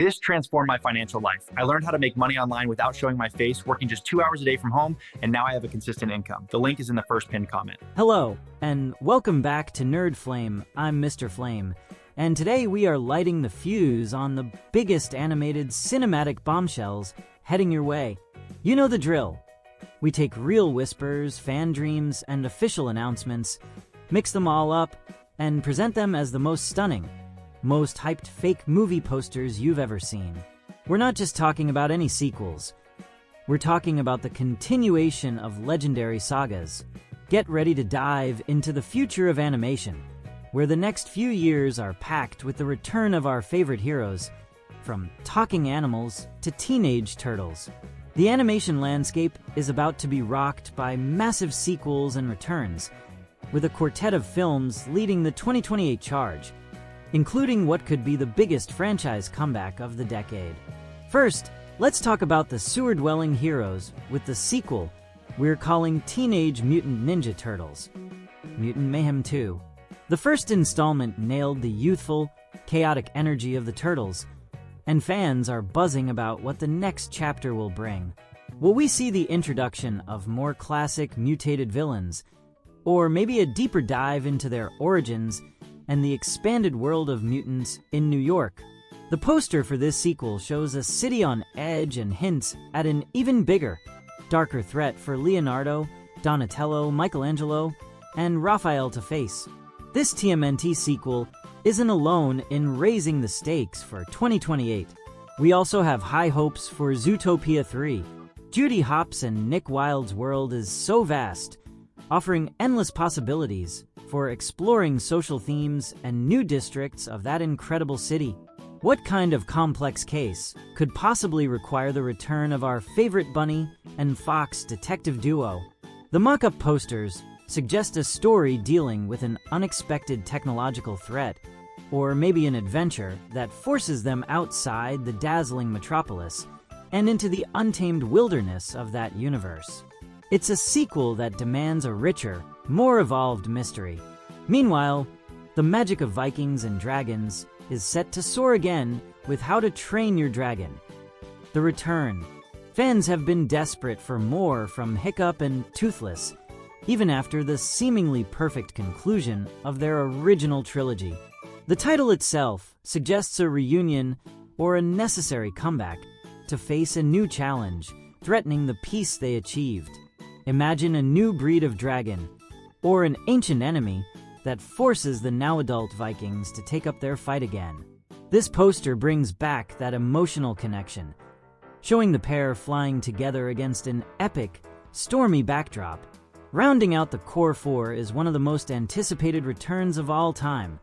This transformed my financial life. I learned how to make money online without showing my face, working just 2 hours a day from home, and now I have a consistent income. The link is in the first pinned comment. Hello, and welcome back to Nerd Flame. I'm Mr. Flame, and today we are lighting the fuse on the biggest animated cinematic bombshells heading your way. You know the drill. We take real whispers, fan dreams, and official announcements, mix them all up, and present them as the most stunning, most hyped fake movie posters you've ever seen. We're not just talking about any sequels. We're talking about the continuation of legendary sagas. Get ready to dive into the future of animation, where the next few years are packed with the return of our favorite heroes, from talking animals to teenage turtles. The animation landscape is about to be rocked by massive sequels and returns, with a quartet of films leading the 2028 charge, including what could be the biggest franchise comeback of the decade. First, let's talk about the sewer-dwelling heroes with the sequel we're calling Teenage Mutant Ninja Turtles: Mutant Mayhem 2. The first installment nailed the youthful, chaotic energy of the Turtles, and fans are buzzing about what the next chapter will bring. Will we see the introduction of more classic mutated villains, or maybe a deeper dive into their origins and the expanded world of mutants in New York? The poster for this sequel shows a city on edge and hints at an even bigger, darker threat for Leonardo, Donatello, Michelangelo, and Raphael to face. This TMNT sequel isn't alone in raising the stakes for 2028. We also have high hopes for Zootopia 3. Judy Hopps and Nick Wilde's world is so vast, offering endless possibilities for exploring social themes and new districts of that incredible city. What kind of complex case could possibly require the return of our favorite Bunny and Fox detective duo? The mock-up posters suggest a story dealing with an unexpected technological threat, or maybe an adventure that forces them outside the dazzling metropolis and into the untamed wilderness of that universe. It's a sequel that demands a richer, more evolved mystery. Meanwhile, the magic of Vikings and dragons is set to soar again with How to Train Your Dragon: The Return. Fans have been desperate for more from Hiccup and Toothless, even after the seemingly perfect conclusion of their original trilogy. The title itself suggests a reunion or a necessary comeback to face a new challenge, threatening the peace they achieved. Imagine a new breed of dragon, or an ancient enemy that forces the now-adult Vikings to take up their fight again. This poster brings back that emotional connection, showing the pair flying together against an epic, stormy backdrop. Rounding out the core four is one of the most anticipated returns of all time: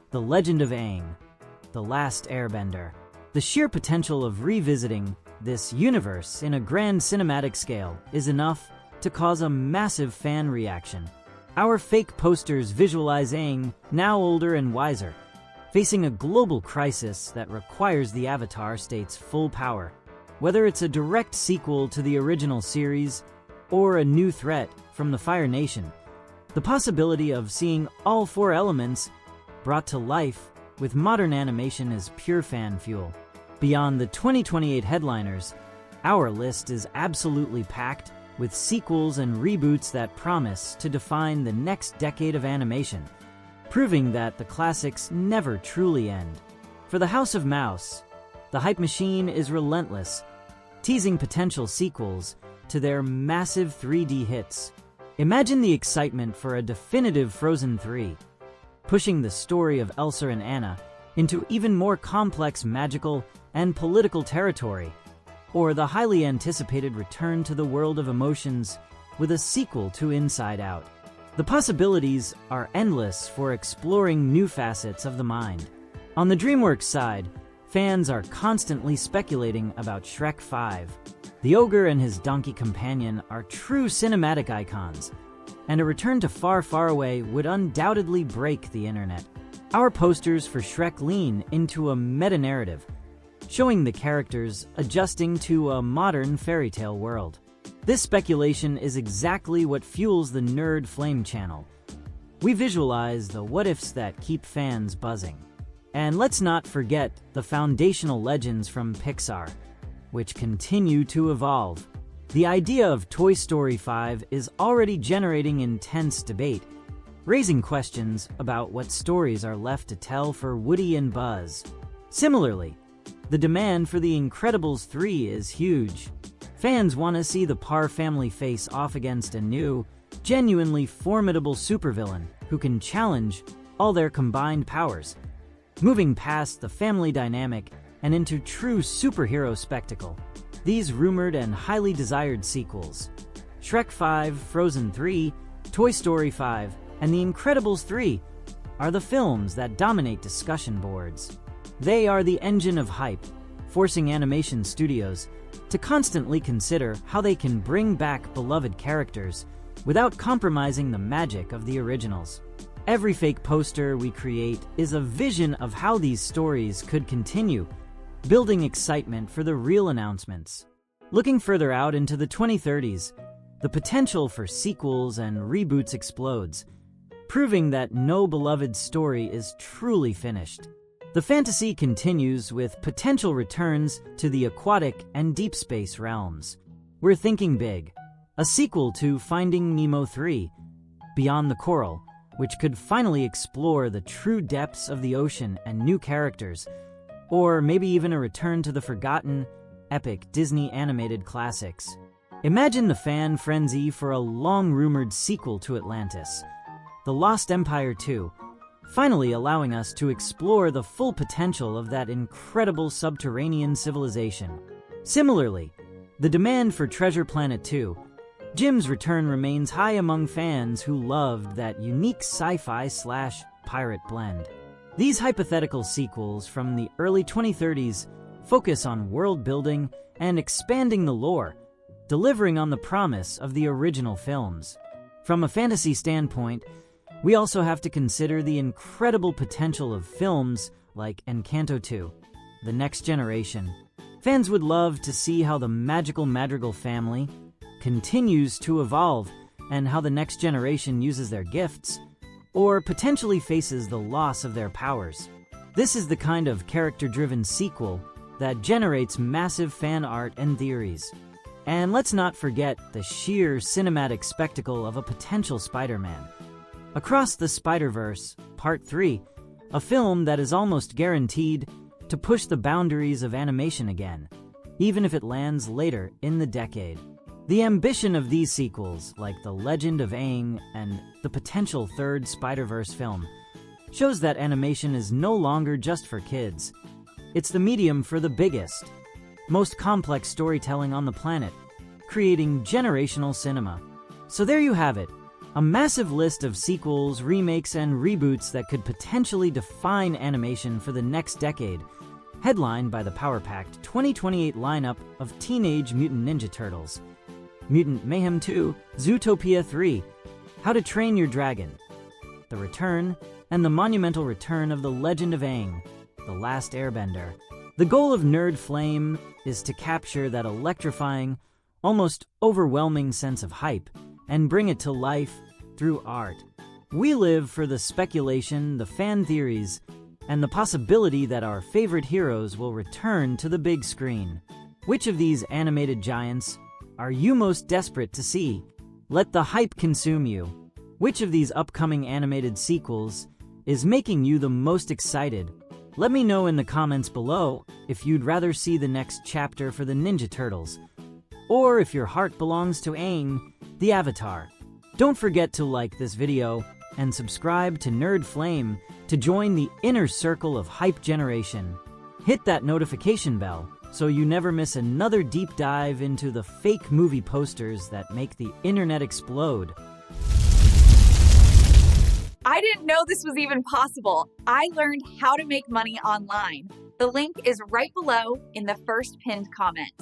The Legend of Aang, The Last Airbender. The sheer potential of revisiting this universe in a grand cinematic scale is enough to cause a massive fan reaction. Our fake posters visualize Aang, now older and wiser, facing a global crisis that requires the Avatar state's full power. Whether it's a direct sequel to the original series or a new threat from the Fire Nation, the possibility of seeing all four elements brought to life with modern animation is pure fan fuel. Beyond the 2028 headliners, our list is absolutely packed with sequels and reboots that promise to define the next decade of animation, proving that the classics never truly end. For the House of Mouse, the hype machine is relentless, teasing potential sequels to their massive 3D hits. Imagine the excitement for a definitive Frozen 3, pushing the story of Elsa and Anna into even more complex magical and political territory, or the highly anticipated return to the world of emotions with a sequel to Inside Out. The possibilities are endless for exploring new facets of the mind. On the DreamWorks side, fans are constantly speculating about Shrek 5. The ogre and his donkey companion are true cinematic icons, and a return to Far, Far Away would undoubtedly break the internet. Our posters for Shrek lean into a meta-narrative, showing the characters adjusting to a modern fairy tale world. This speculation is exactly what fuels the Nerd Flame channel. We visualize the what-ifs that keep fans buzzing. And let's not forget the foundational legends from Pixar, which continue to evolve. The idea of Toy Story 5 is already generating intense debate, raising questions about what stories are left to tell for Woody and Buzz. Similarly, the demand for The Incredibles 3 is huge. Fans want to see the Parr family face off against a new, genuinely formidable supervillain who can challenge all their combined powers, moving past the family dynamic and into true superhero spectacle. These rumored and highly desired sequels, Shrek 5, Frozen 3, Toy Story 5, and The Incredibles 3, are the films that dominate discussion boards. They are the engine of hype, forcing animation studios to constantly consider how they can bring back beloved characters without compromising the magic of the originals. Every fake poster we create is a vision of how these stories could continue, building excitement for the real announcements. Looking further out into the 2030s, the potential for sequels and reboots explodes, proving that no beloved story is truly finished. The fantasy continues with potential returns to the aquatic and deep space realms. We're thinking big. A sequel to Finding Nemo 3, Beyond the Coral, which could finally explore the true depths of the ocean and new characters, or maybe even a return to the forgotten, epic Disney animated classics. Imagine the fan frenzy for a long-rumored sequel to Atlantis, The Lost Empire 2, finally allowing us to explore the full potential of that incredible subterranean civilization. Similarly, the demand for Treasure Planet 2, Jim's return remains high among fans who loved that unique sci-fi/pirate blend. These hypothetical sequels from the early 2030s focus on world building and expanding the lore, delivering on the promise of the original films. From a fantasy standpoint, we also have to consider the incredible potential of films like Encanto 2, The Next Generation. Fans would love to see how the magical Madrigal family continues to evolve and how the next generation uses their gifts, or potentially faces the loss of their powers. This is the kind of character-driven sequel that generates massive fan art and theories. And let's not forget the sheer cinematic spectacle of a potential Spider-Man. Across the Spider-Verse, Part 3, a film that is almost guaranteed to push the boundaries of animation again, even if it lands later in the decade. The ambition of these sequels, like The Legend of Aang and the potential third Spider-Verse film, shows that animation is no longer just for kids. It's the medium for the biggest, most complex storytelling on the planet, creating generational cinema. So there you have it. A massive list of sequels, remakes, and reboots that could potentially define animation for the next decade, headlined by the power-packed 2028 lineup of Teenage Mutant Ninja Turtles, Mutant Mayhem 2, Zootopia 3, How to Train Your Dragon, The Return, and the monumental return of The Legend of Aang, The Last Airbender. The goal of Nerd Flame is to capture that electrifying, almost overwhelming sense of hype and bring it to life through art. We live for the speculation, the fan theories, and the possibility that our favorite heroes will return to the big screen. Which of these animated giants are you most desperate to see? Let the hype consume you. Which of these upcoming animated sequels is making you the most excited? Let me know in the comments below if you'd rather see the next chapter for the Ninja Turtles, or if your heart belongs to Aang, the Avatar. Don't forget to like this video and subscribe to Nerd Flame to join the inner circle of hype generation. Hit that notification bell so you never miss another deep dive into the fake movie posters that make the internet explode. I didn't know this was even possible. I learned how to make money online. The link is right below in the first pinned comment.